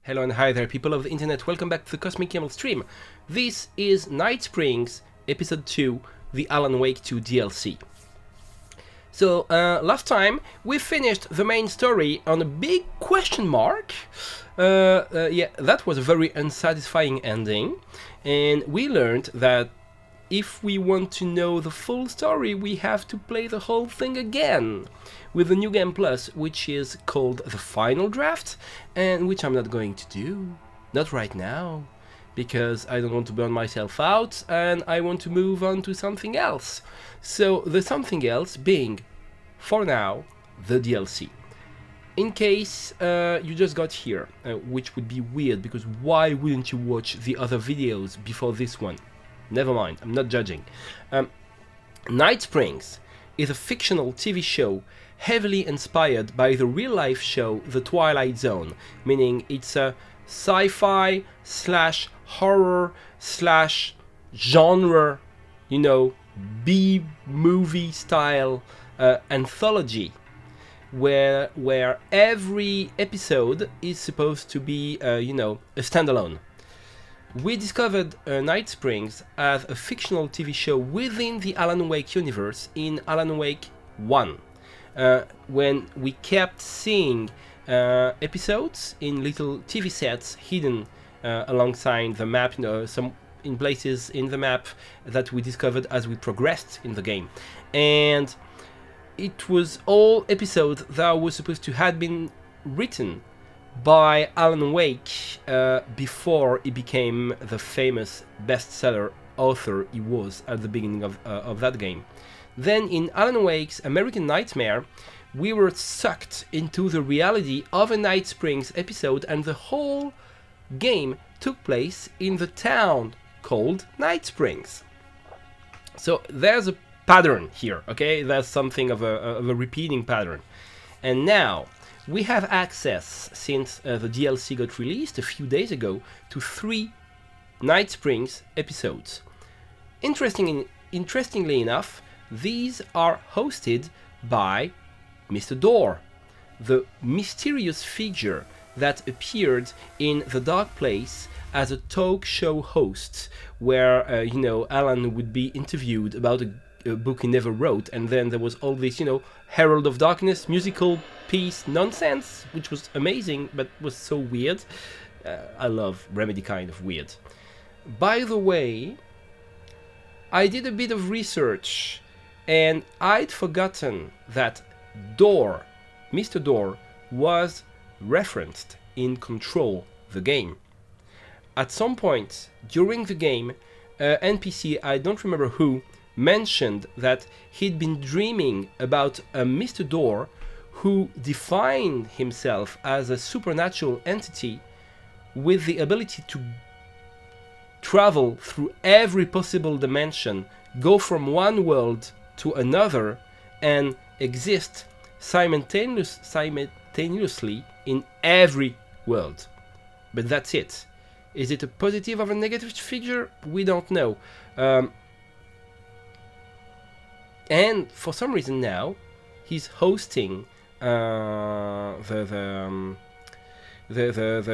Hello and hi there, people of the internet. Welcome back to the Cosmic Camel stream. This is Night Springs, Episode 2, the Alan Wake 2 DLC. So, last time we finished the main story on a big question mark. Yeah, that was a very unsatisfying ending. And we learned that if we want to know the full story, we have to play the whole thing again with the New Game Plus, which is called the Final Draft, and which I'm not going to do. Not right now, because I don't want to burn myself out, and I want to move on to something else. So the something else being, for now, the DLC. In case you just got here, which would be weird, because why wouldn't you watch the other videos before this one? Never mind, I'm not judging. Night Springs is a fictional TV show heavily inspired by the real-life show The Twilight Zone, meaning it's a sci-fi slash horror slash genre, you know, B-movie style anthology, where every episode is supposed to be, you know, a standalone. We discovered Night Springs as a fictional TV show within the Alan Wake universe in Alan Wake 1, when we kept seeing episodes in little TV sets hidden alongside the map, you know, some in places in the map that we discovered as we progressed in the game. And it was all episodes that were supposed to have been written by Alan Wake before he became the famous bestseller author he was at the beginning of that game. Then in Alan Wake's American Nightmare, we were sucked into the reality of a Night Springs episode, and the whole game took place in the town called Night Springs. So there's a pattern here, okay? There's something of a repeating pattern. And now we have access, since the DLC got released a few days ago, to 3 Night Springs episodes. Interestingly enough, these are hosted by Mr. Door, the mysterious figure that appeared in The Dark Place as a talk show host, where, you know, Alan would be interviewed about a book he never wrote, and then there was all this, you know, Herald of Darkness musical piece nonsense, which was amazing but was so weird. I love Remedy kind of weird. By the way, I did a bit of research and I'd forgotten that Door, Mr. Door, was referenced in Control, the game. At some point during the game, NPC, I don't remember who, mentioned that he'd been dreaming about a Mr. Door who defined himself as a supernatural entity with the ability to travel through every possible dimension, go from one world to another, and exist simultaneously in every world. But that's it. Is it a positive or a negative figure? We don't know. And for some reason now, he's hosting the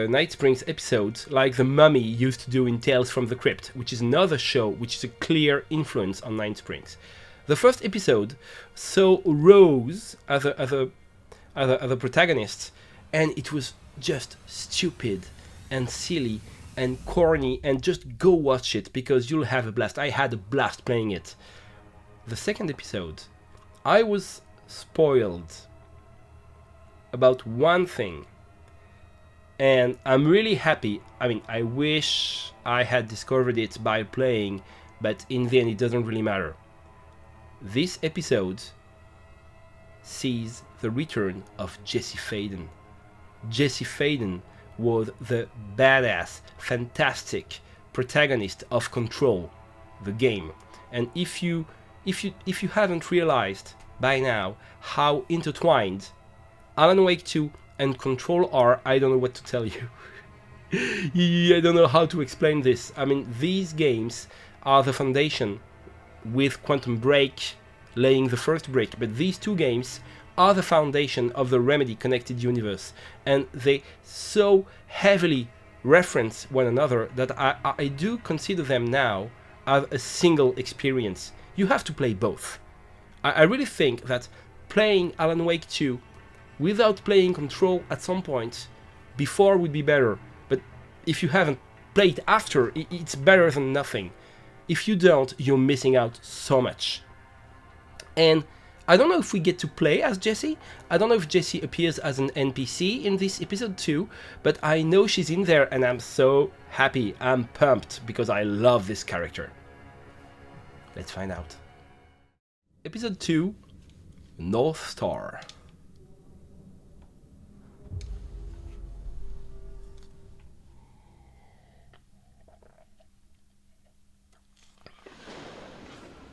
Night Springs episodes like the Mummy used to do in Tales from the Crypt, which is another show which is a clear influence on Night Springs. The first episode saw Rose as a protagonist, and it was just stupid and silly and corny, and just go watch it because you'll have a blast. I had a blast playing it. The second episode, I was spoiled about one thing, and I'm really happy. I mean, I wish I had discovered it by playing, but in the end it doesn't really matter. This episode sees the return of Jesse Faden. Jesse Faden was the badass, fantastic protagonist of Control, the game. And if you haven't realized by now how intertwined Alan Wake 2 and Control are, I don't know what to tell you. I don't know how to explain this. I mean, these games are the foundation, with Quantum Break laying the first brick, but these two games are the foundation of the Remedy connected universe, and they so heavily reference one another that I do consider them now as a single experience. You have to play both. I really think that playing Alan Wake 2 without playing Control at some point before would be better, but if you haven't played after, it's better than nothing. If you don't, you're missing out so much. And I don't know if we get to play as Jessie. I don't know if Jessie appears as an NPC in this episode 2, but I know she's in there and I'm so happy. I'm pumped because I love this character. Let's find out. Episode 2, North Star.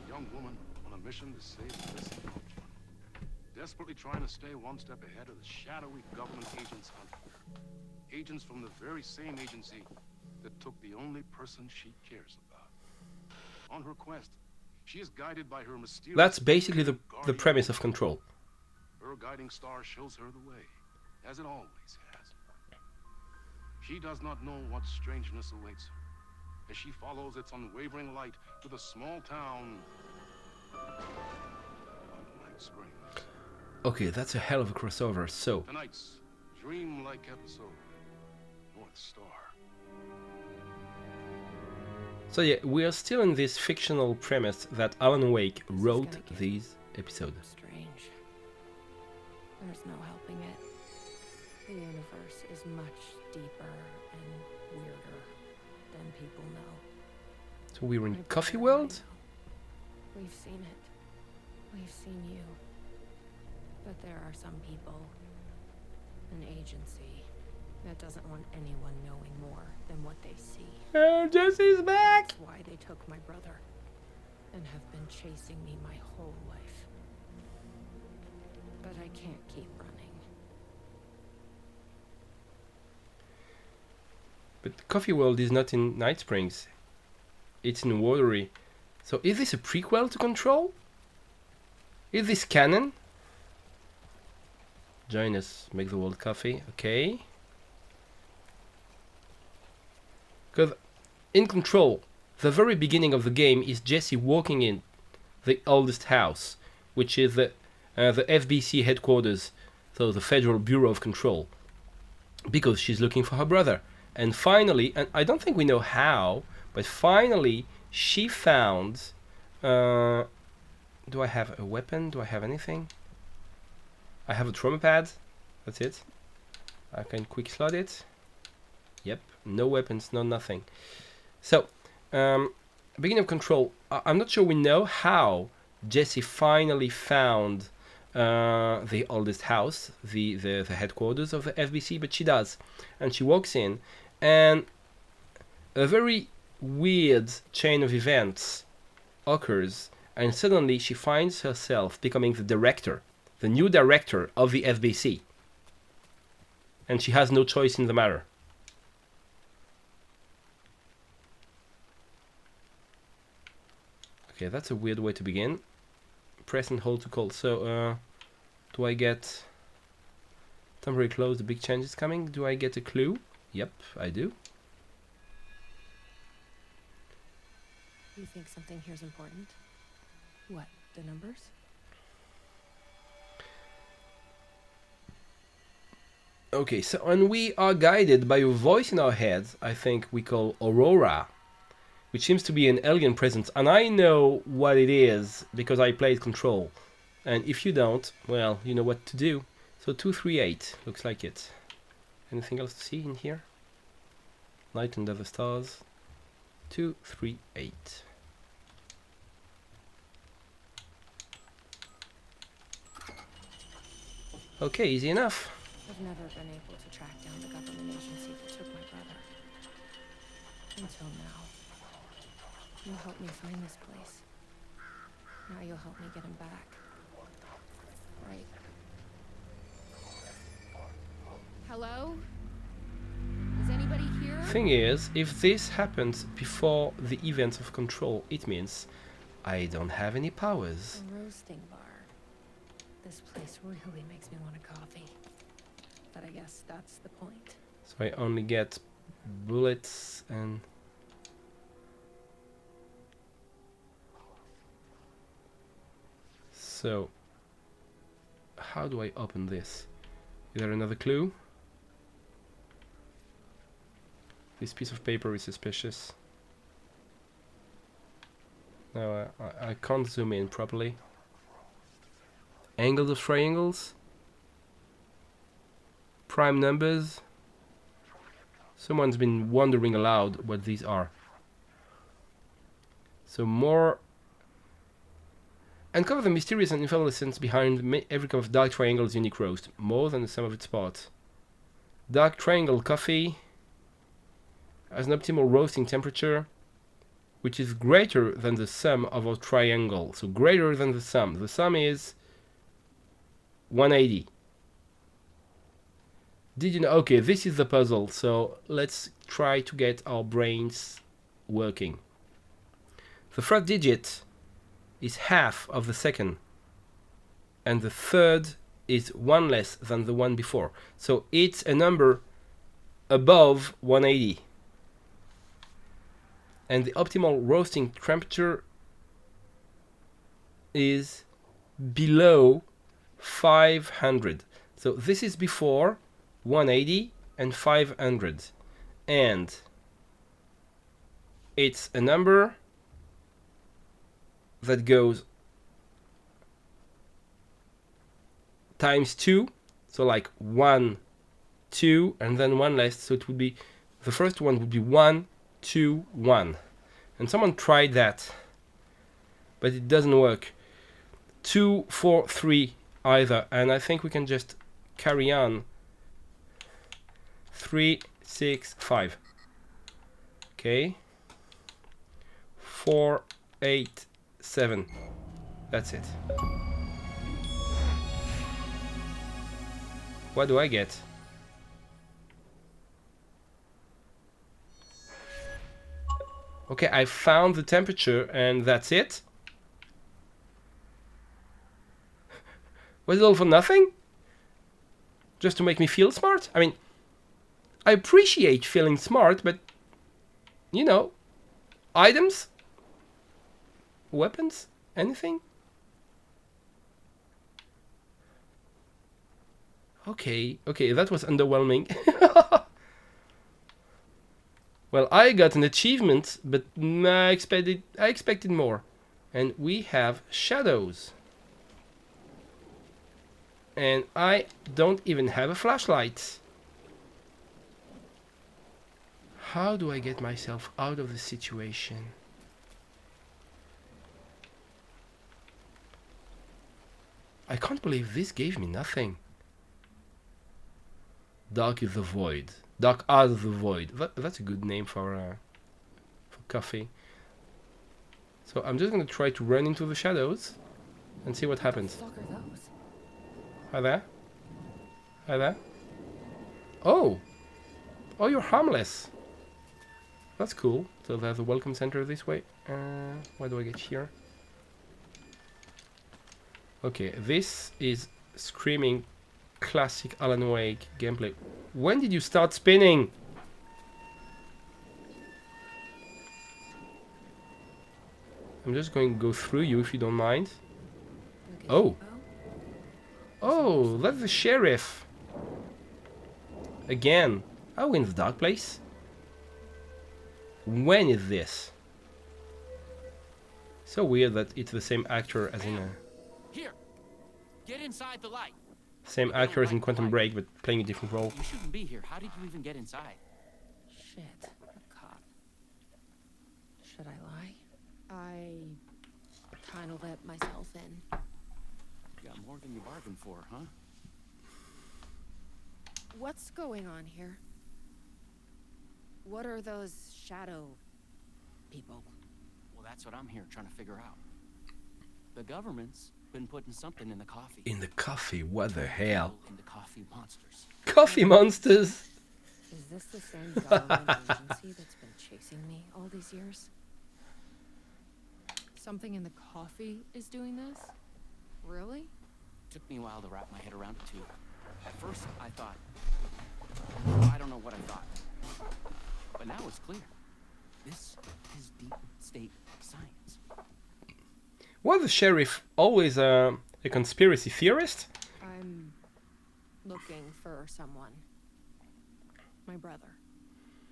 Young woman on a mission to save this world. Desperately trying to stay one step ahead of the shadowy government agents hunting her. Agents from the very same agency that took the only person she cares about. On her quest, she is guided by her mysterious... That's basically the premise of Control. Her guiding star shows her the way, as it always has. She does not know what strangeness awaits her, as she follows its unwavering light to the small town of Night Springs. Okay, that's a hell of a crossover, so... Tonight's dreamlike episode, North Star. So yeah, we are still in this fictional premise that Alan Wake wrote these episodes. Strange. There's no helping it. The universe is much deeper and weirder than people know. So we're in Coffee World? We've seen it. We've seen you. But there are some people, an agency, that doesn't want anyone knowing more than what they see. Oh, Jessie's back! That's why they took my brother and have been chasing me my whole life. But I can't keep running. But Coffee World is not in Night Springs. It's in Watery. So is this a prequel to Control? Is this canon? Join us, make the world coffee. Okay. Because in Control, the very beginning of the game is Jessie walking in the oldest house, which is the FBC headquarters, so the Federal Bureau of Control, because she's looking for her brother. And finally, and I don't think we know how, but finally she found... do I have a weapon? Do I have anything? I have a trauma pad. That's it. I can quick slot it. Yep, no weapons, no nothing. So, beginning of Control, I'm not sure we know how Jessie finally found the oldest house, the headquarters of the FBC, but she does. And she walks in, and a very weird chain of events occurs, and suddenly she finds herself becoming the director, the new director of the FBC. And she has no choice in the matter. Okay, that's a weird way to begin. Press and hold to call. So, do I get... Temporary close, the big change is coming. Do I get a clue? Yep, I do. You think something here's important? What, the numbers? Okay, so and we are guided by a voice in our heads, I think we call Aurora, which seems to be an alien presence, and I know what it is because I played Control. And if you don't, well, you know what to do. So 238 looks like it. Anything else to see in here? Night under the stars. 238. Okay, easy enough. I've never been able to track down the government agency that took my brother. Until now. You'll help me find this place. Now you'll help me get him back. Right. Hello? Is anybody here? Thing is, if this happens before the events of Control, it means I don't have any powers. A roasting bar. This place really makes me want a coffee. But I guess that's the point. So I only get bullets and... So, how do I open this? Is there another clue? This piece of paper is suspicious. No, I can't zoom in properly. Angles of triangles? Prime numbers? Someone's been wondering aloud what these are. So more... Uncover the mysterious and infallible essence behind every cup of dark triangle's unique roast, more than the sum of its parts. Dark triangle coffee has an optimal roasting temperature, which is greater than the sum of a triangle. So greater than the sum. The sum is 180. Did you know? Okay, this is the puzzle. So let's try to get our brains working. The first digit is half of the second, and the third is one less than the one before. So it's a number above 180. And the optimal roasting temperature is below 500. So this is before 180 and 500. And it's a number that goes times 2. So like 1, 2, and then 1 less. So it would be, the first one would be 1, 2, 1. And someone tried that, but it doesn't work. 2, 4, 3 either. And I think we can just carry on. 3, 6, 5. Okay. 4, 8, 7. That's it. What do I get? Okay, I found the temperature and that's it. Was it all for nothing? Just to make me feel smart? I mean, I appreciate feeling smart, but, you know, items? Weapons? Anything? Okay, that was underwhelming. Well, I got an achievement, but I expected more. And we have shadows. And I don't even have a flashlight. How do I get myself out of this situation? I can't believe this gave me nothing. Dark is the void. Dark as the void. That's a good name for coffee. So I'm just gonna try to run into the shadows and see what happens. What the fuck are those? Hi there. Hi there. Oh! Oh, you're harmless. That's cool. So there's a welcome center this way. What do I get here? Okay, this is screaming classic Alan Wake gameplay. When did you start spinning? I'm just going to go through you if you don't mind. Oh. Oh, that's the sheriff. Again. Oh, in the dark place. When is this? So weird that it's the same actor as in a... Here, get inside the light. Same actor as in Quantum Break, but playing a different role. You shouldn't be here. How did you even get inside? Shit, a cop. Should I lie? I kind of let myself in. You got more than you bargained for, huh? What's going on here? What are those shadow people? Well, that's what I'm here trying to figure out. The government's been putting something in the coffee. In the coffee? What the hell? In the coffee monsters. Coffee monsters? Is this the same government agency that's been chasing me all these years? Something in the coffee is doing this? Really? Took me a while to wrap my head around it too. At first, I thought, I don't know what I thought. But now it's clear. This is deep state science. Was the sheriff always a conspiracy theorist? I'm looking for someone. My brother.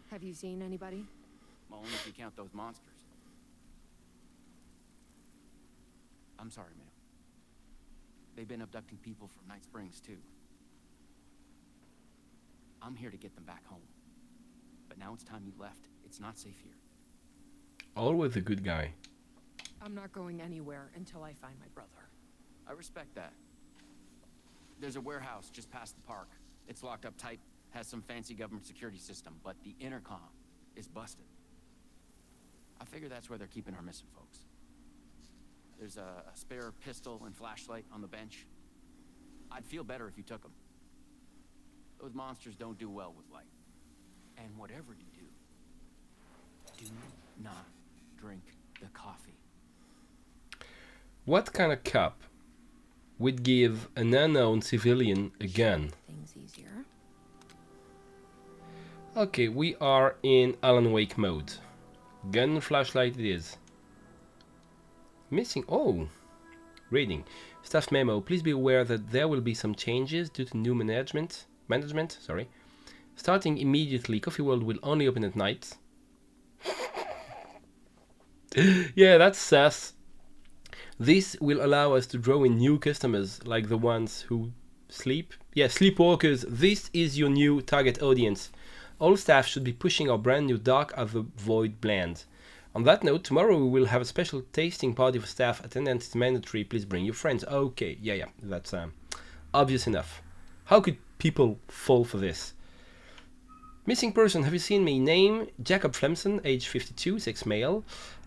Have you seen anybody? Well, only if you count those monsters. I'm sorry, ma'am. They've been abducting people from Night Springs, too. I'm here to get them back home. But now it's time you left. It's not safe here. Always a good guy. I'm not going anywhere until I find my brother. I respect that. There's a warehouse just past the park. It's locked up tight, has some fancy government security system, but the intercom is busted. I figure that's where they're keeping our missing folks. There's a spare pistol and flashlight on the bench. I'd feel better if you took them. Those monsters don't do well with light. And whatever you do not drink the coffee. What kind of cop would give an unknown civilian a gun? Things easier. Okay, we are in Alan Wake mode. Gun and flashlight it is. Missing. Oh! Reading. Staff memo. Please be aware that there will be some changes due to new management. Sorry. Starting immediately, Coffee World will only open at night. Yeah, that's sus. This will allow us to draw in new customers, like the ones who sleep. Yeah, sleepwalkers. This is your new target audience. All staff should be pushing our brand new Dark of the Void blend. On that note, tomorrow we will have a special tasting party for staff. Attendance is mandatory. Please bring your friends. Okay, yeah, that's obvious enough. How could people fall for this? Missing person, have you seen me? Name, Jacob Flemson, age 52, sex male,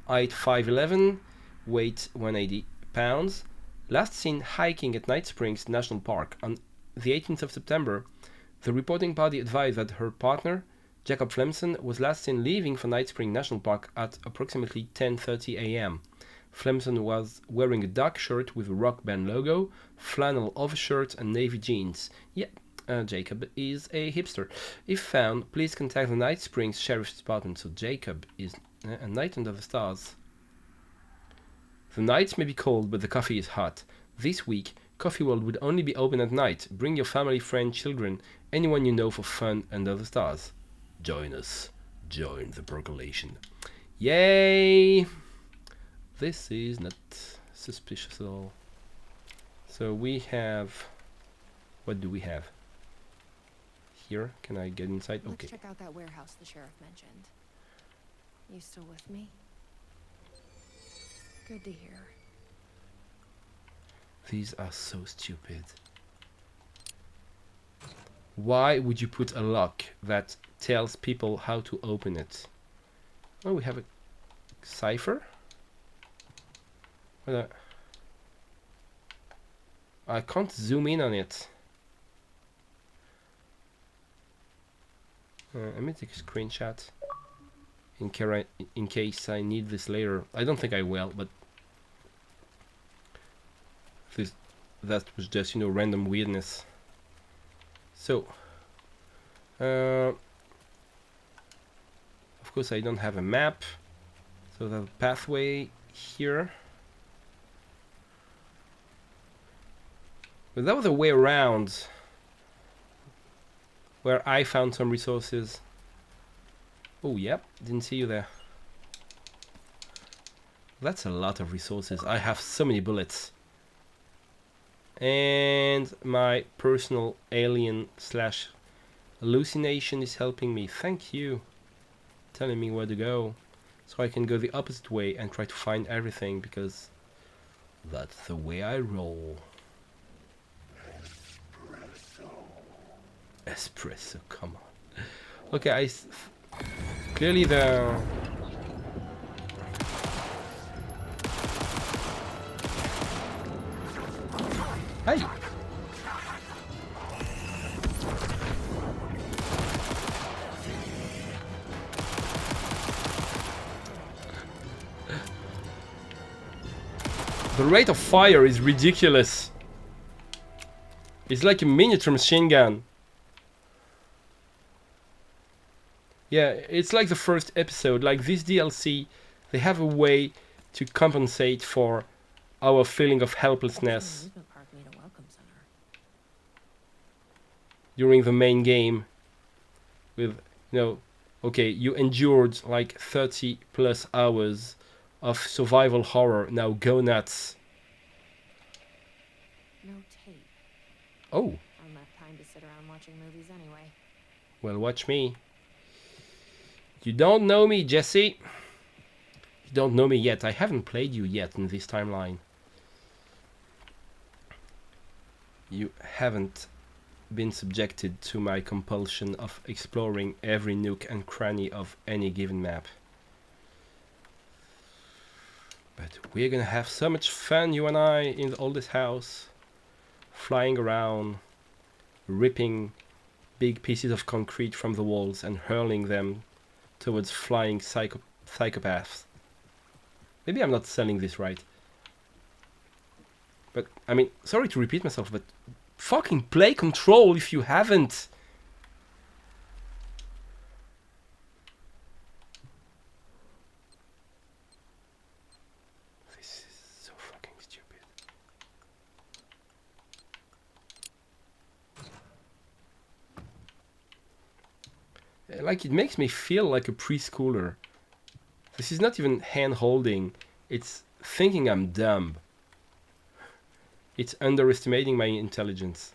height 5'11", weight 180 pounds. Last seen hiking at Night Springs National Park. On the 18th of September, the reporting party advised that her partner, Jacob Flemson, was last seen leaving for Night Spring National Park at approximately 10:30 a.m. Flemson was wearing a dark shirt with a rock band logo, flannel overshirt and navy jeans. Yeah, Jacob is a hipster. If found, please contact the Night Springs Sheriff's Department. So Jacob is a night under the stars. The nights may be cold, but the coffee is hot. This week, Coffee World would only be open at night. Bring your family, friends, children, anyone you know for fun under the stars. Join us. Join the percolation. Yay! This is not suspicious at all. So we have... What do we have? Here, can I get inside? Okay. Let's check out that warehouse the sheriff mentioned. You still with me? Good to hear. These are so stupid. Why would you put a lock that tells people how to open it? Oh, we have a cipher? I can't zoom in on it. Let me take a screenshot in case I need this later. I don't think I will, but that was just, random weirdness. So, of course I don't have a map, so the pathway here. But that was a way around where I found some resources. Oh, yep, didn't see you there. That's a lot of resources. I have so many bullets. And my personal alien / hallucination is helping me. Thank you. Telling me where to go. So I can go the opposite way and try to find everything, because that's the way I roll. Espresso, come on. Okay, clearly the... Hey! The rate of fire is ridiculous. It's like a miniature machine gun. Yeah, it's like the first episode. Like this DLC, they have a way to compensate for our feeling of helplessness Amusement park need a welcome center. during the main game. With, you know, okay, you endured like 30 plus hours of survival horror. Now go nuts. No tape. Oh, Enough time to sit around watching movies anyway. well, watch me. You don't know me, Jesse. You don't know me yet. I haven't played you yet in this timeline. You haven't been subjected to my compulsion of exploring every nook and cranny of any given map. But we're gonna have so much fun, you and I, in the oldest house. Flying around, ripping big pieces of concrete from the walls and hurling them towards flying psychopaths. Maybe I'm not selling this right. But, I mean, sorry to repeat myself, but fucking play Control if you haven't. This is so fucking stupid. Like, it makes me feel like a preschooler. This is not even hand-holding. It's thinking I'm dumb. It's underestimating my intelligence.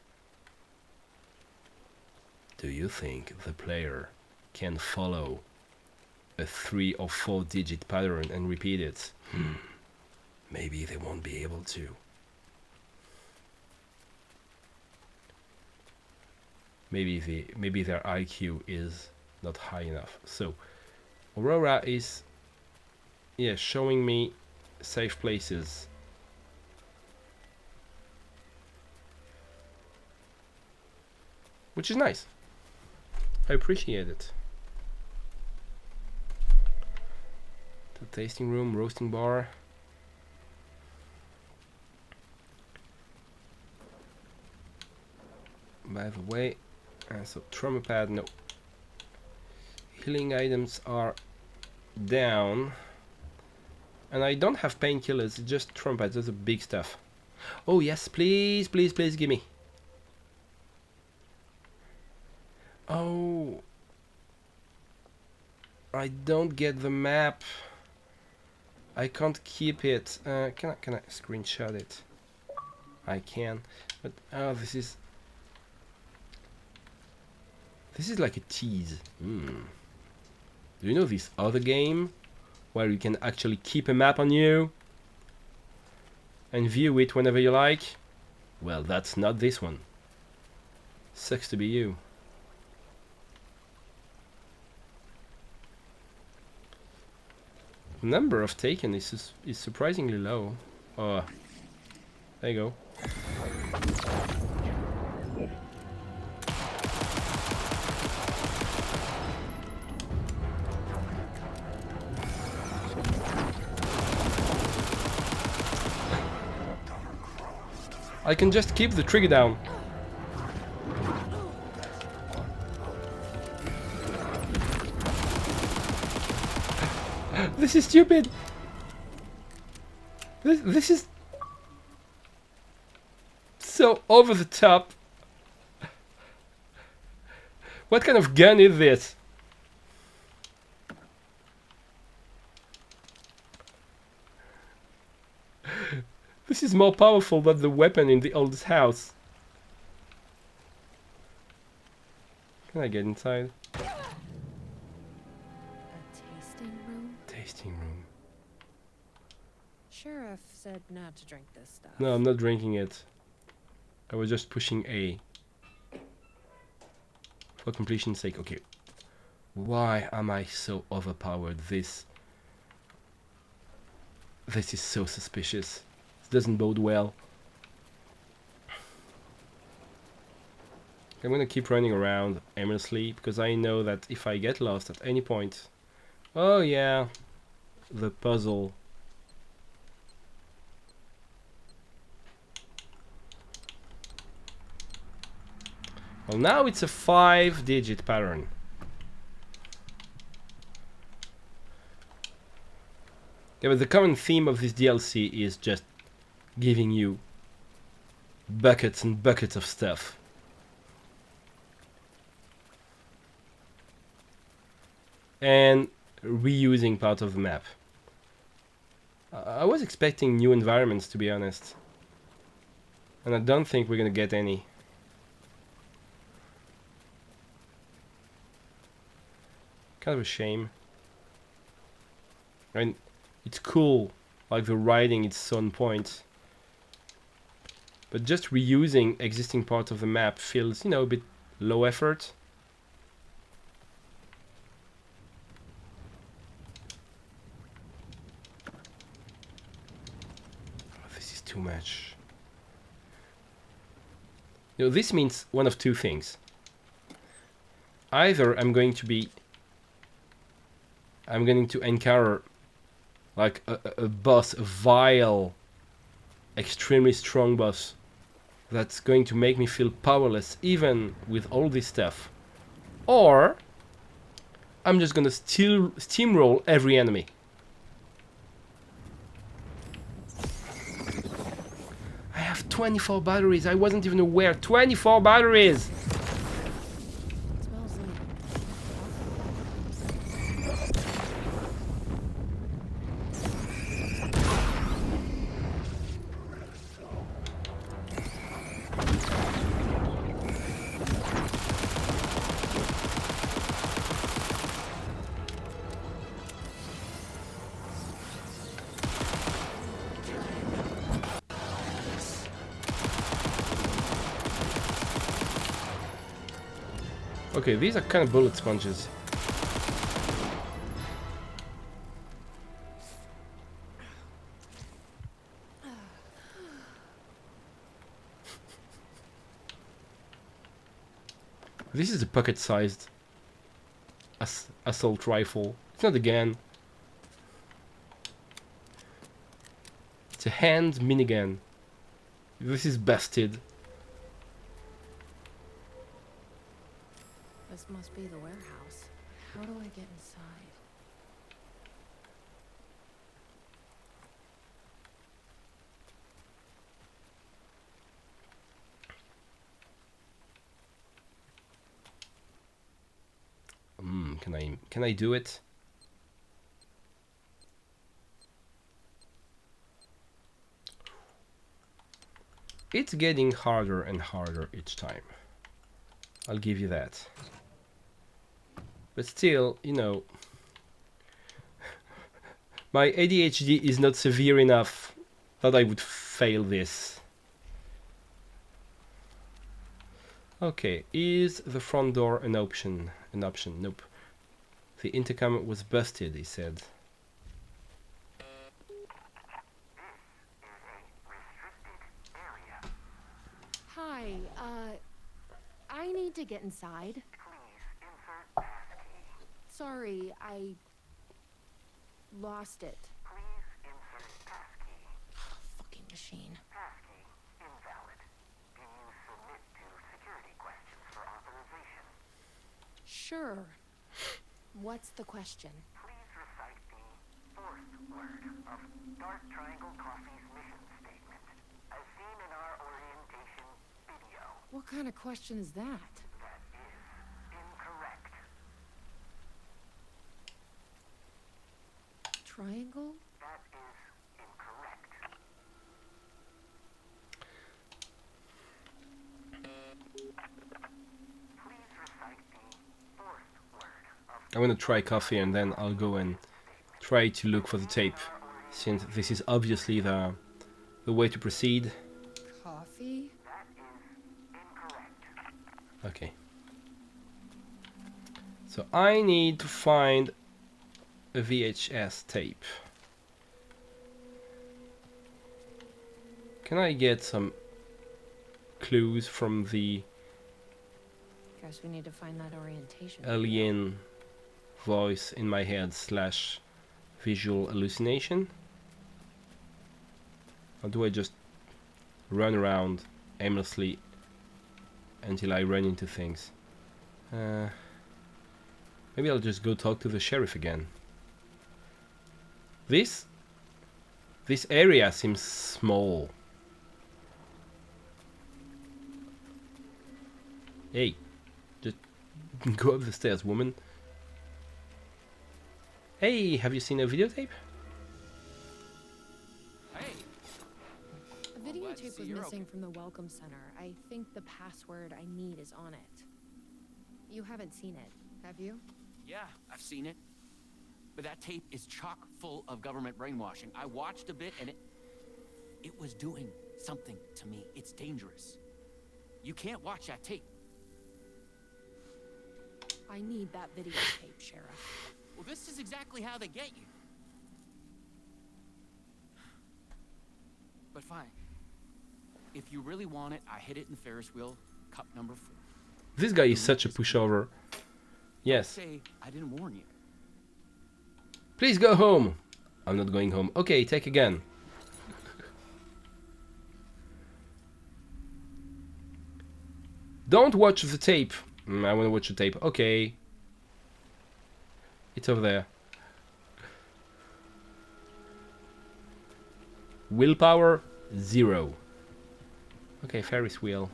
Do you think the player can follow a 3 or 4 digit pattern and repeat it? Maybe they won't be able to. Maybe their IQ is not high enough. So Aurora is, yeah, showing me safe places. Which is nice. I appreciate it. The tasting room, roasting bar. By the way, so trauma pad, no. Healing items are down. And I don't have painkillers, just trauma pads, that's the big stuff. Oh yes, please, please, please give me. Oh, I don't get the map. I can't keep it. Can I screenshot it? I can, but oh, this is like a tease. Do you know this other game where you can actually keep a map on you and view it whenever you like? Well, that's not this one. Sucks to be you. The number of taken is surprisingly low. Oh, there you go. I can just keep the trigger down. This is stupid. This is so over the top. What kind of gun is this? This is more powerful than the weapon in the oldest house. Can I get inside? A tasting room? Tasting room. Sheriff said not to drink this stuff. No, I'm not drinking it. I was just pushing A. For completion's sake. Okay. Why am I so overpowered? This is so suspicious. This doesn't bode well. I'm gonna keep running around aimlessly because I know that if I get lost at any point... Oh yeah, the puzzle. Well, now it's a 5-digit pattern. Yeah, but the common theme of this DLC is just giving you buckets and buckets of stuff. And reusing part of the map. I was expecting new environments, to be honest. And I don't think we're gonna get any. Kind of a shame. I mean, it's cool, like the writing is so on point. But just reusing existing parts of the map feels, you know, a bit low effort. Oh, this is too much. You know, this means one of two things. Either I'm going to encounter like a boss, a vile, extremely strong boss that's going to make me feel powerless even with all this stuff, or I'm just gonna steamroll every enemy. I have 24 batteries. I wasn't even aware. 24 batteries. It smells like... Okay, these are kind of bullet sponges. This is a pocket-sized assault rifle. It's not a gun. It's a hand minigun. This is busted. This must be the warehouse. How do I get inside? Can I do it? It's getting harder and harder each time. I'll give you that. But still, you know, my ADHD is not severe enough that I would fail this. Okay, is the front door an option? An option? Nope. The intercom was busted, he said. Hi, I need to get inside. Sorry, I lost it. Fucking machine. Sure. What's the question? Please recite the fourth word of Dark Triangle Coffee's mission statement, as seen in our orientation video. What kind of question is that? That is incorrect. Triangle? That is incorrect. Please recite the fourth word of I'm gonna try coffee and then I'll go and try to look for the tape, since this is obviously the way to proceed. Coffee? that is incorrect. Okay. So I need to find a VHS tape. Can I get some clues from the Guess we need to find that orientation. alien voice in my head slash visual hallucination? Or do I just run around aimlessly until I run into things. Maybe I'll just go talk to the sheriff again. This area seems small. Hey, just go up the stairs, woman. Hey, have you seen a videotape? Hey, A glad to videotape see was you're missing from the welcome center. I think the password I need is on it. You haven't seen it, have you? yeah, I've seen it. But that tape is chock full of government brainwashing. I watched a bit and it was doing something to me. It's dangerous. You can't watch that tape. I need that videotape, Sheriff. Well, this is exactly how they get you. But fine. If you really want it, I hid it in the Ferris wheel, cup number 4. This guy is such a pushover. Yes. Say I didn't warn you. Please go home. I'm not going home. Okay, take again. Don't watch the tape. I want to watch the tape. Okay. It's over there. Willpower 0. Okay, Ferris wheel.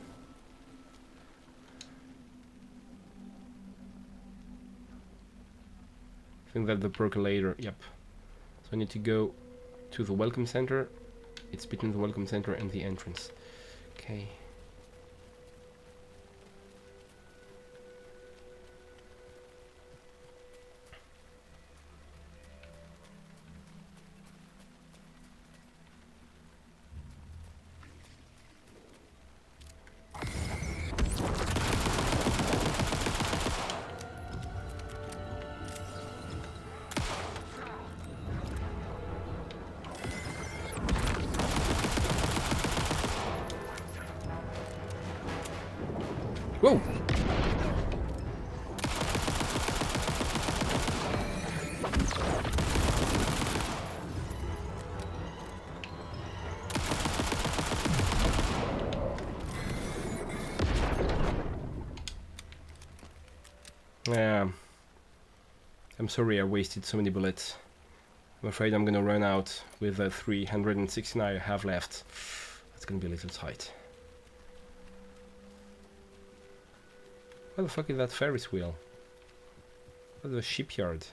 I think that the percolator, yep. So I need to go to the welcome center. It's between the welcome center and the entrance. Okay. Whoa! Yeah. I'm sorry I wasted so many bullets. I'm afraid I'm gonna run out with the 369 I have left. That's gonna be a little tight. What the fuck is that Ferris wheel? What's the shipyard?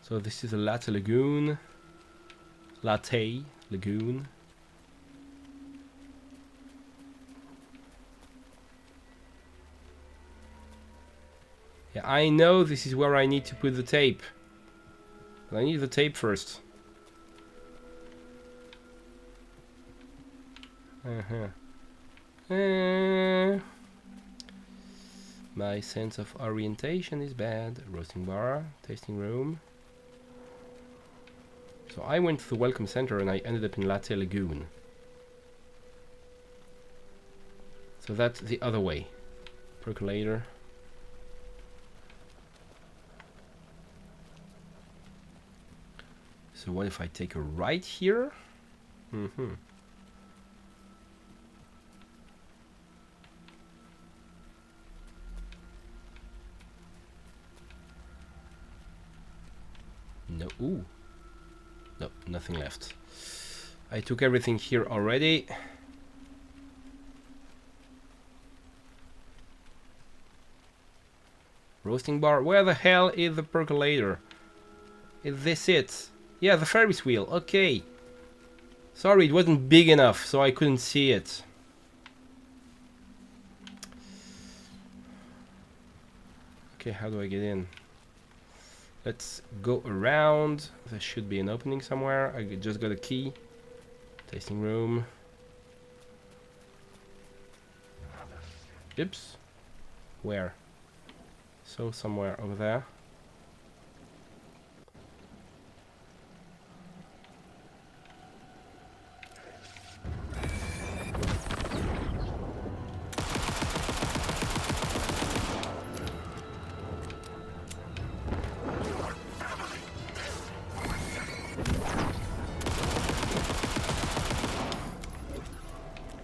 So this is a Latte Lagoon. Latte Lagoon. Yeah, I know this is where I need to put the tape. But I need the tape first. My sense of orientation is bad. Roasting bar, tasting room. So I went to the welcome center and I ended up in Latte Lagoon. So that's the other way. Percolator. So what if I take a right here? Mm-hmm. No, ooh. No, nothing left. I took everything here already. Roasting bar. Where the hell is the percolator? Is this it? Yeah, the Ferris wheel. Okay. Sorry, it wasn't big enough, so I couldn't see it. Okay, how do I get in? Let's go around. There should be an opening somewhere. I just got a key. Tasting room. Oops. Where? So somewhere over there.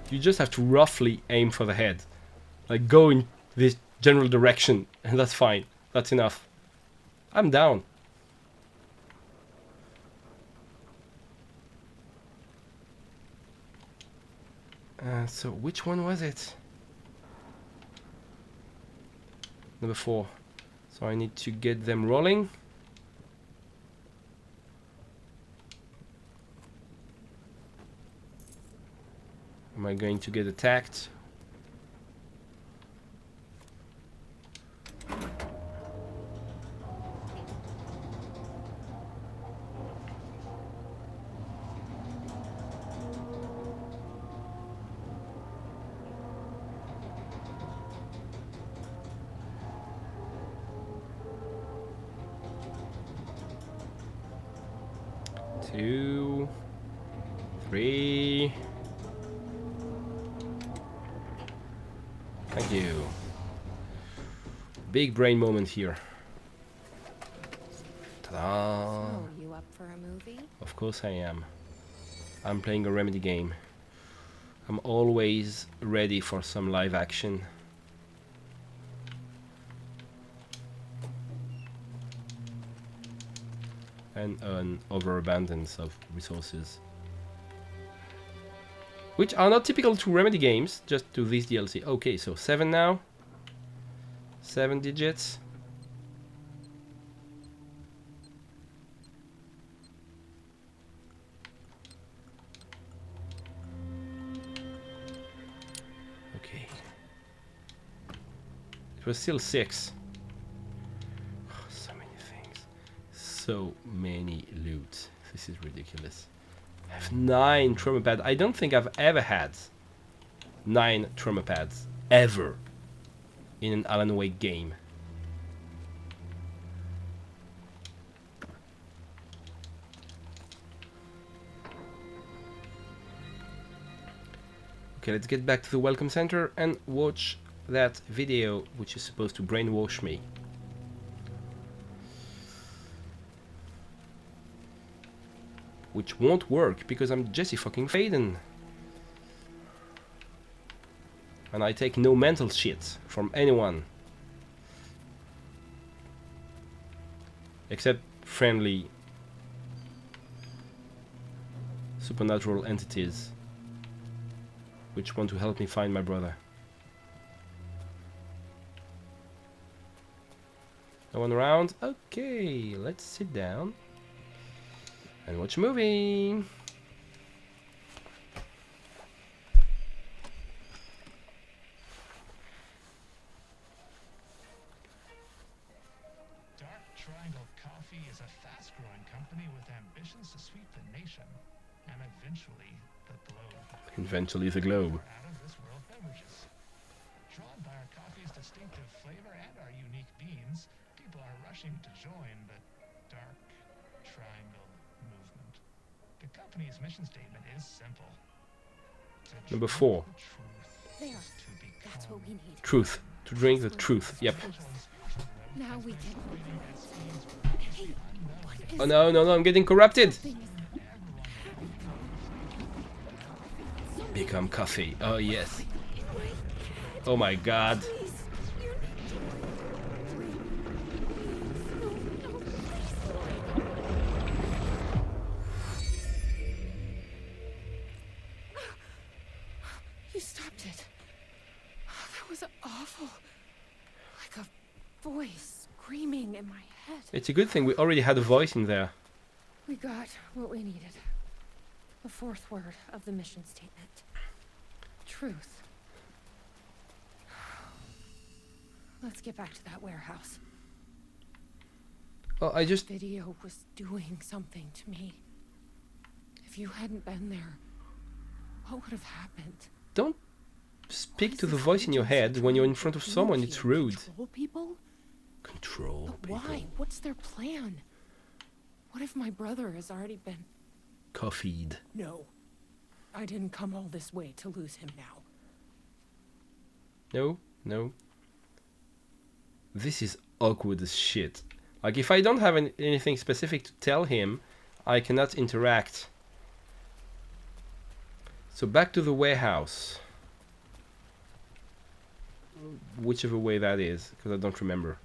You just have to roughly aim for the head. Like, go in this general direction, and that's fine. That's enough. I'm down. So, which one was it? Number 4. So I need to get them rolling. Am I going to get attacked? Two, 3. Thank you. Big brain moment here. Ta-da! So, you up for a movie? Of course I am. I'm playing a Remedy game. I'm always ready for some live action. And an overabundance of resources. Which are not typical to Remedy games, just to this DLC. Okay, so 7 now. 7 digits. Okay. It was still 6. Oh, so many things. So many loot. This is ridiculous. I have 9 trauma pads. I don't think I've ever had 9 trauma pads. Ever. In an Alan Wake game. Okay, let's get back to the Welcome Center and watch that video which is supposed to brainwash me. Which won't work because I'm Jesse fucking Faden. And I take no mental shit from anyone. Except friendly supernatural entities which want to help me find my brother. No one around? Okay, let's sit down and watch a movie. Dark Triangle Coffee is a fast-growing company with ambitions to sweep the nation and eventually the globe. Eventually the globe. Out of this world beverages. Drawn by our coffee's distinctive flavor and our unique beans, people are rushing to join the Dark Triangle movement. The company's mission statement is simple. To Number drink 4. the truth, There. to become That's what we need. Truth. To drink the truth. Yep. Now we can. Hey, what is Oh no, no, no, I'm getting corrupted. thing is- Become coffee. Oh yes. Oh my god. Please, you're You stopped it. That was awful. Like a voice screaming in my head. It's a good thing we already had a voice in there. We got what we needed. The fourth word of the mission statement. Truth. Let's get back to that warehouse. Oh, I just... Video was doing something to me. If you hadn't been there, what would have happened? Don't speak to the voice in your head when you're in front of someone. It's rude. Control people? Control But people. why? What's their plan? What if my brother has already been... Coffeed. No. I didn't come all this way to lose him now. No, no. This is awkward as shit. Like, if I don't have anything specific to tell him, I cannot interact. So back to the warehouse. Whichever way that is, because I don't remember.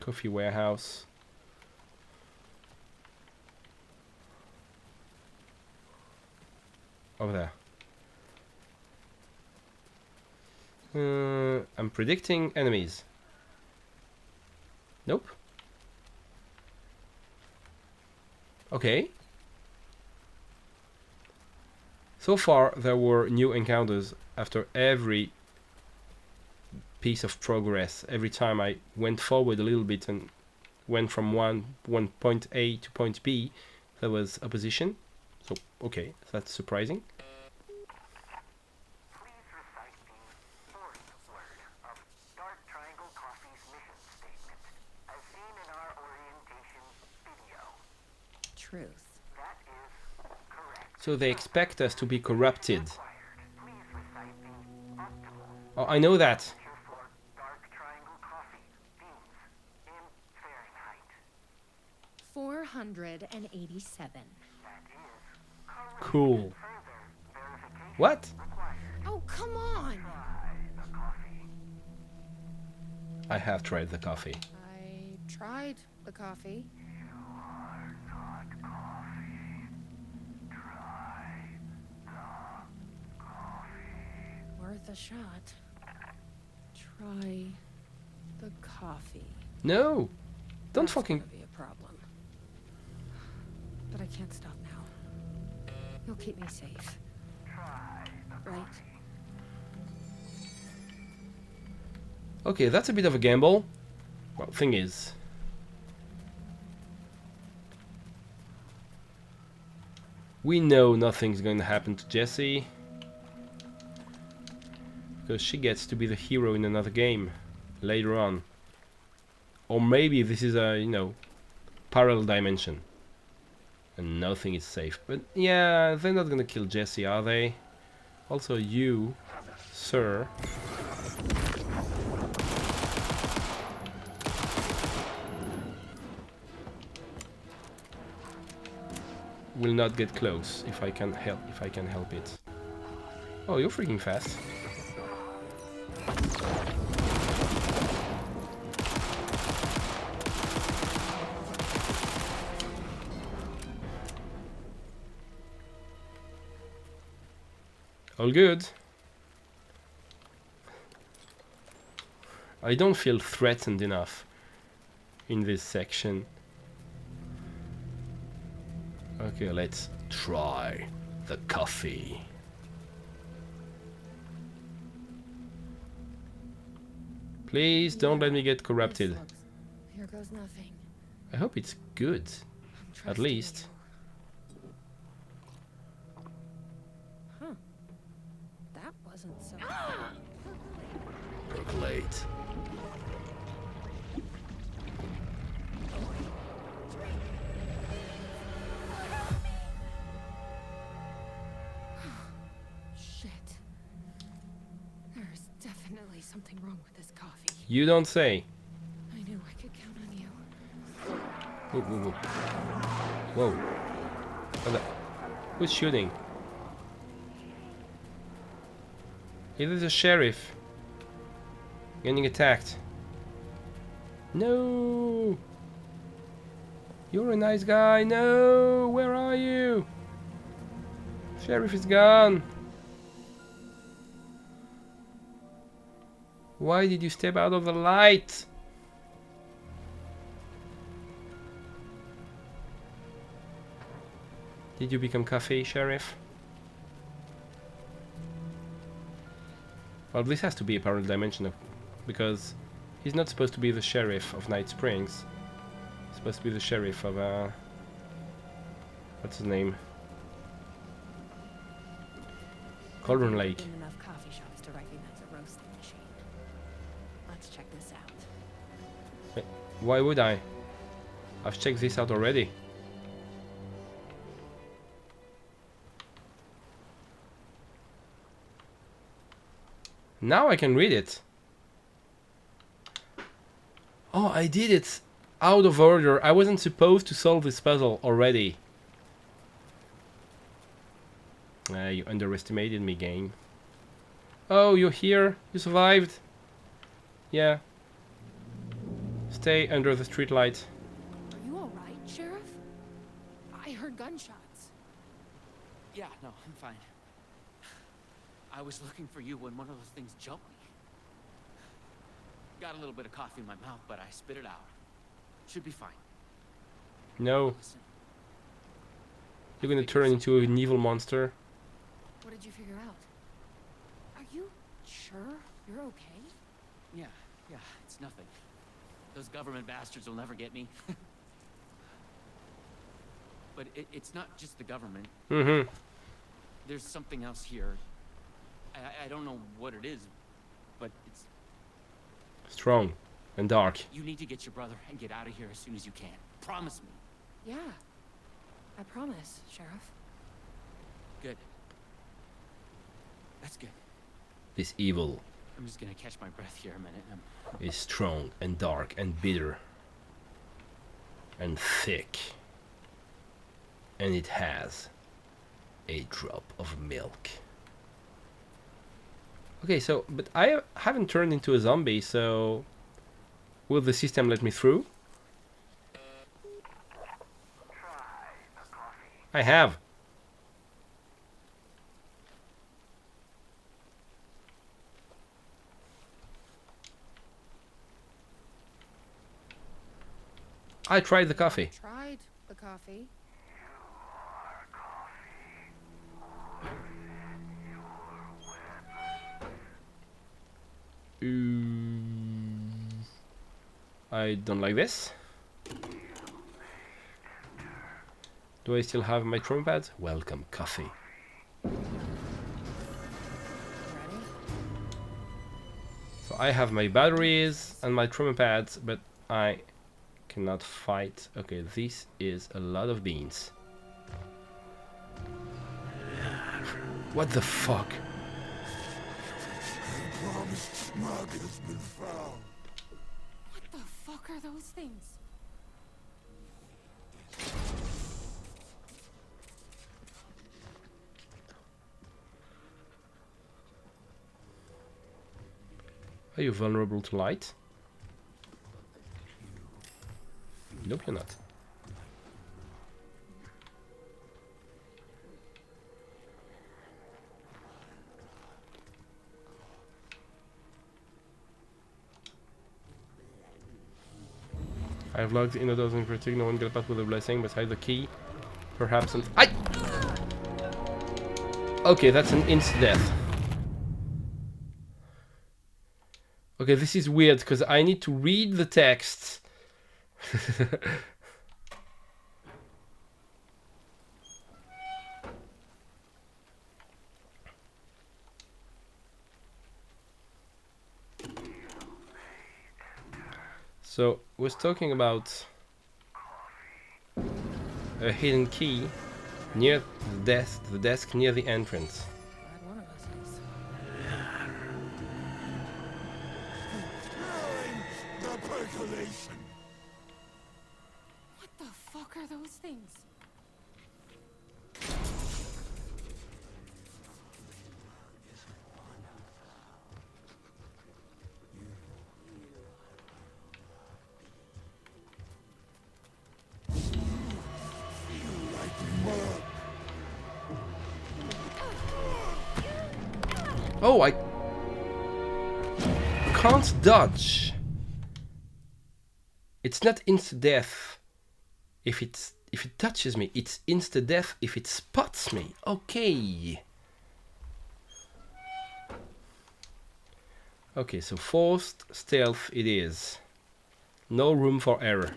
Coffee warehouse. Over there. I'm predicting enemies. Nope. Okay. So far, there were new encounters after every piece of progress. Every time I went forward a little bit and went from one point A to point B, there was opposition. So, okay, that's surprising. Please recite the fourth word of Dark Triangle Coffee's mission statement, as seen in our orientation video. Truth. That is correct. So they expect us to be corrupted. Please recite the optimal Oh, I know that. temperature for Dark Triangle Coffee beans in Fahrenheit. 487. That is correct. Cool. Further verification What? required. Oh, come on! Try the coffee. I have tried the coffee. I tried the coffee. Worth a shot. Try the coffee. No! Don't That's fucking... gonna be a problem. But I can't stop now. You'll keep me safe. Right? Okay, that's a bit of a gamble. Well, thing is... we know nothing's going to happen to Jessie. Because she gets to be the hero in another game. Later on. Or maybe this is a, you know, parallel dimension. And nothing is safe. But yeah, they're not gonna kill Jessie, are they? Also you, sir. Will not get close if I can help it. Oh, you're freaking fast. All good. I don't feel threatened enough in this section. Okay, let's try the coffee. Please don't let me get corrupted. This looks- Here goes nothing. I hope it's good, I'm at trusting least. you. Huh. That wasn't so. Percolate. Shit. There's definitely something wrong with this coffee. You don't say. I knew I could count on you. Whoa, whoa, whoa. Whoa. What the- Who's shooting? It is a sheriff. Getting attacked. No! You're a nice guy. No! Where are you? Sheriff is gone. Why did you step out of the light? Did you become cafe, Sheriff? Well, this has to be a parallel dimension because he's not supposed to be the sheriff of Night Springs. He's supposed to be the sheriff of what's his name? Cauldron Lake. Been enough coffee shops to recognize a roasting machine. Let's check this out. Why would I? I've checked this out already. Now I can read it. Oh, I did it Out of order. I wasn't supposed to solve this puzzle already. You underestimated me, game. Oh, you're here? You survived? Yeah. Stay under the streetlight. Are you alright, Sheriff? I heard gunshots. Yeah, no, I'm fine. I was looking for you when one of those things jumped me. Got a little bit of coffee in my mouth, but I spit it out. Should be fine. No. Listen, You're gonna turn into an evil monster. What did you figure out? Are you sure you're okay? yeah, it's nothing. Those government bastards will never get me. But it's not just the government. Mm-hmm. There's something else here. I don't know what it is, but it's... Strong and dark. You need to get your brother and get out of here as soon as you can. Promise me. Yeah. I promise, Sheriff. Good. That's good. This evil I'm just gonna catch my breath here a minute. is strong and dark and bitter and thick, and it has a drop of milk. Okay, so but I haven't turned into a zombie, so will the system let me through? I have. I tried the coffee. Tried the coffee. I don't like this. Do I still have my trackpad? Welcome, coffee. Ready? So I have my batteries and my trackpads, but I cannot fight. Okay, this is a lot of beans. What the fuck? What the fuck are those things? Are you vulnerable to light? Nope, you're not. I've logged in a dozen critique. No one got past with a blessing besides the key. Perhaps an... I. Okay, that's an instant death. Okay, this is weird because I need to read the text. So, was talking about a hidden key near the desk near the entrance. Glad one of us is. What the fuck are those things? Oh, I can't dodge. It's not insta death if it touches me. It's insta death if it spots me. Okay. Okay, so forced stealth it is. No room for error.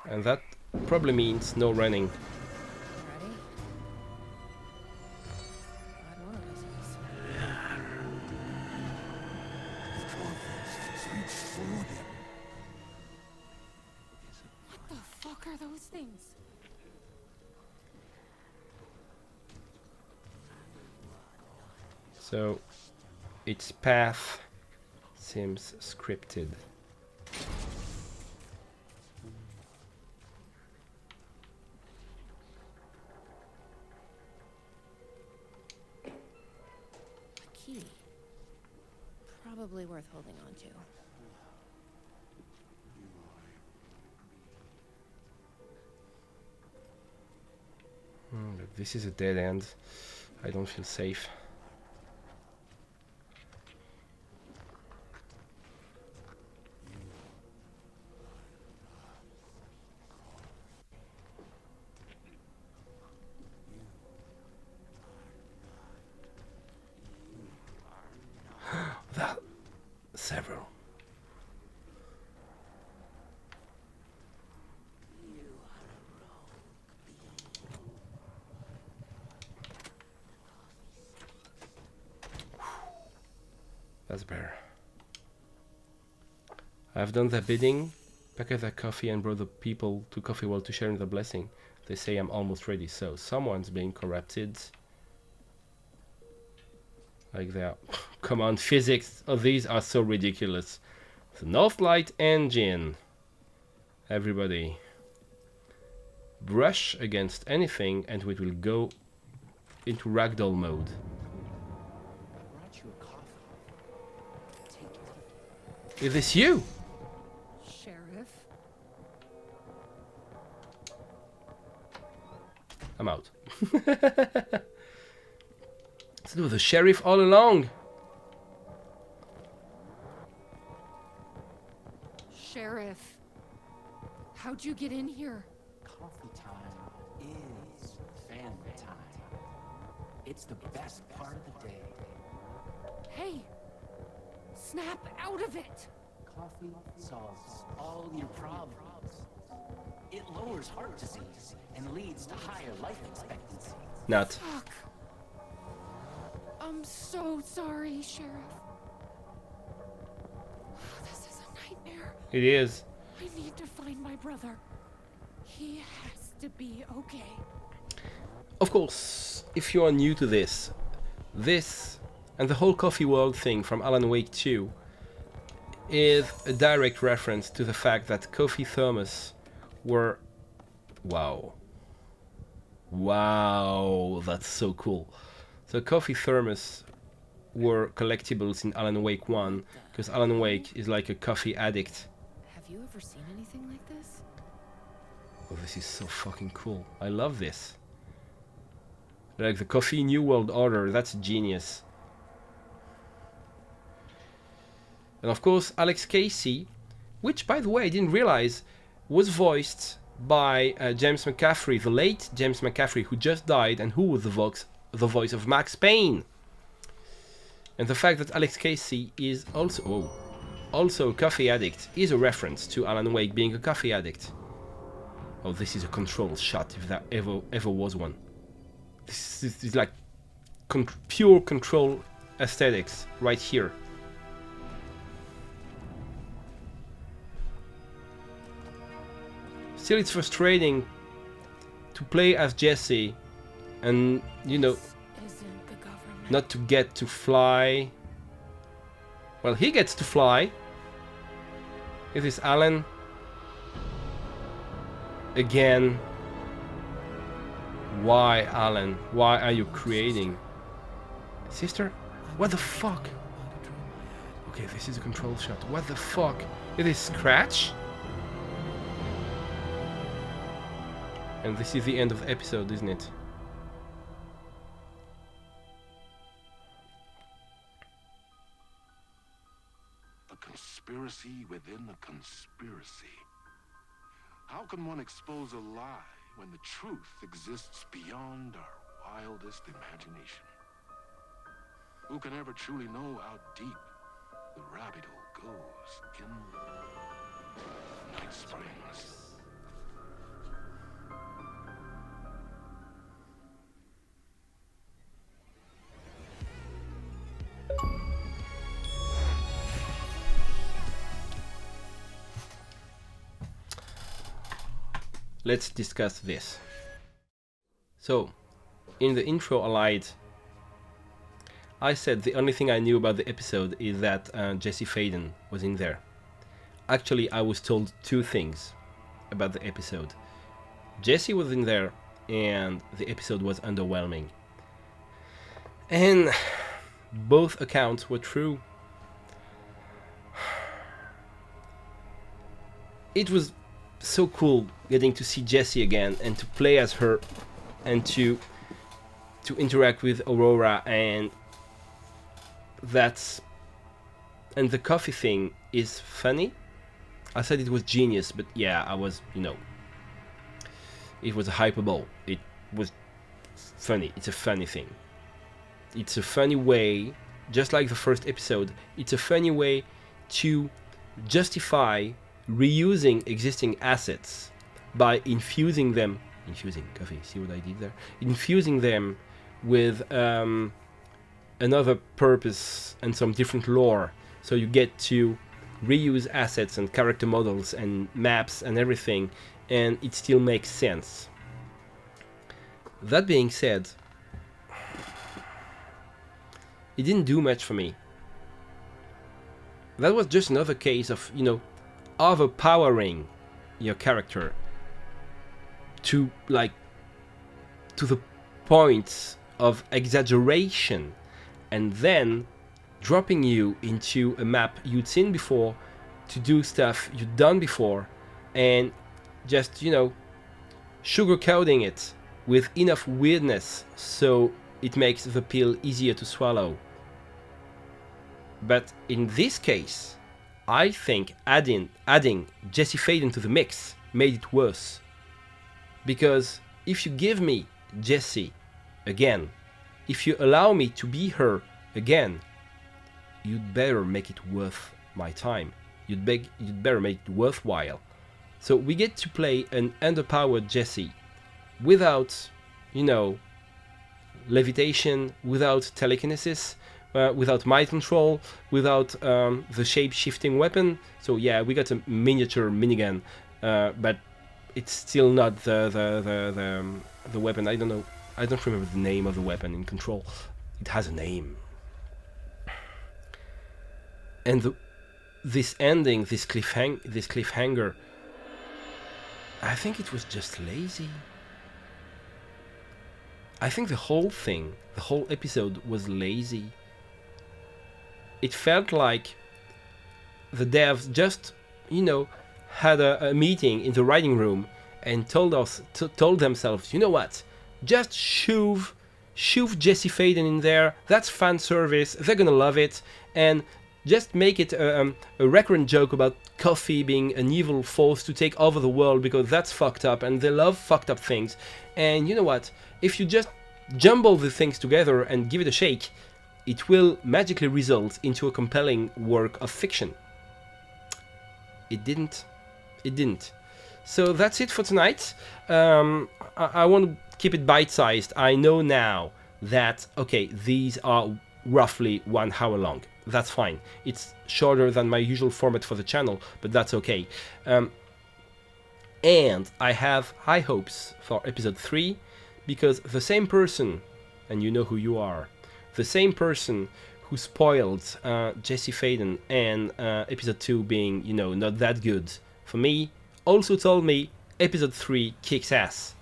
And that probably means no running. Ready? Glad one of us is. What the fuck are those things? So its path Seems scripted. A key. Probably worth holding on to. But this is a dead end. I don't feel safe. That several. That's better. I've done the bidding, packed the coffee and brought the people to Coffee World to share in the blessing. They say I'm almost ready, so someone's being corrupted. Like they are. Come on, physics. Oh, these are so ridiculous. The North Light engine. Everybody. Brush against anything and it will go into ragdoll mode. Is this you? Sheriff? I'm out. So the sheriff all along. Sheriff. How'd you get in here? Coffee time is family time. It's the best part of the day. Hey! Snap out of it! Coffee solves all your problems. It lowers heart disease and leads to higher life expectancy. Not. Fuck. I'm so sorry, Sheriff. This is a nightmare. It is. I need to find my brother. He has to be okay. Of course, if you are new to this and the whole Coffee World thing from Alan Wake 2 is a direct reference to the fact that coffee thermos were... Wow. Wow, that's so cool. So coffee thermos were collectibles in Alan Wake 1 because Alan Wake is like a coffee addict. Have you ever seen anything like this? Oh, this is so fucking cool. I love this. Like the Coffee New World Order, that's genius. And of course, Alex Casey, which by the way I didn't realize was voiced by James McCaffrey, the late James McCaffrey, who just died and who was the voice of Max Payne. And the fact that Alex Casey is also a coffee addict is a reference to Alan Wake being a coffee addict. Oh, this is a control shot if there ever was one. This is like pure control aesthetics right here. Still, it's frustrating to play as Jesse and, you know, Isn't the government... not to get to fly. Well, he gets to fly. It is Alan. Again. Why, Alan? Why are you creating? Sister? What the fuck? Okay, this is a control shot. What the fuck? It is Scratch? And this is the end of the episode, isn't it? The conspiracy within the conspiracy. How can one expose a lie when the truth exists beyond our wildest imagination? Who can ever truly know how deep the rabbit hole goes in Night Springs? Let's discuss this. So, in the intro I lied. I said the only thing I knew about the episode is that Jesse Faden was in there. Actually, I was told two things about the episode. Jesse was in there, and the episode was underwhelming. And both accounts were true. It was so cool getting to see Jessie again and to play as her and to interact with Aurora, and the coffee thing is funny. I said it was genius, but yeah, I was, it was a hyperbole. It was funny. It's a funny thing. It's a funny way, just like the first episode, it's a funny way to justify reusing existing assets by infusing coffee, see what I did there? Infusing them with another purpose and some different lore, so you get to reuse assets and character models and maps and everything, and it still makes sense. That being said, it didn't do much for me. That was just another case of, overpowering your character to the point of exaggeration, and then dropping you into a map you'd seen before to do stuff you'd done before, and just, sugarcoating it with enough weirdness so it makes the pill easier to swallow. But in this case, I think adding Jesse Faden to the mix made it worse. Because if you give me Jessie again, if you allow me to be her again, you'd better make it worth my time. You'd better make it worthwhile. So we get to play an underpowered Jessie without, levitation, without telekinesis, without mind control, without the shape-shifting weapon. So yeah, we got a miniature minigun, but it's still not the weapon. I don't know. I don't remember the name of the weapon in Control. It has a name. And this ending, this cliffhanger, I think it was just lazy. I think the whole episode was lazy. It felt like the devs just, had a meeting in the writing room and told themselves, you know what, just shove Jesse Faden in there. That's fan service. They're gonna love it, and just make it a recurrent joke about coffee being an evil force to take over the world, because that's fucked up and they love fucked up things. And you know what? If you just jumble the things together and give it a shake, it will magically result into a compelling work of fiction. It didn't. So that's it for tonight. I want to keep it bite-sized. I know now that, okay, these are roughly 1 hour long. That's fine. It's shorter than my usual format for the channel, but that's okay. And I have high hopes for episode 3, because the same person, and you know who you are, the same person who spoiled Jesse Faden and episode 2 being, not that good for me, also told me episode 3 kicks ass.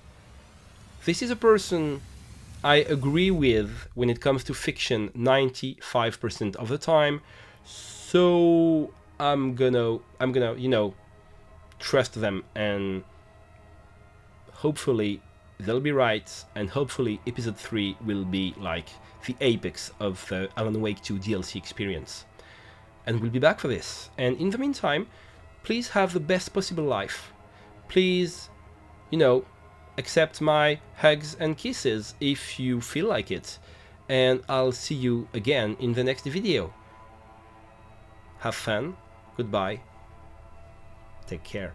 This is a person I agree with when it comes to fiction 95% of the time, so I'm gonna trust them, and hopefully they'll be right, and hopefully episode 3 will be like the apex of the Alan Wake 2 DLC experience. And we'll be back for this. And in the meantime, please have the best possible life. Please, accept my hugs and kisses if you feel like it. And I'll see you again in the next video. Have fun. Goodbye. Take care.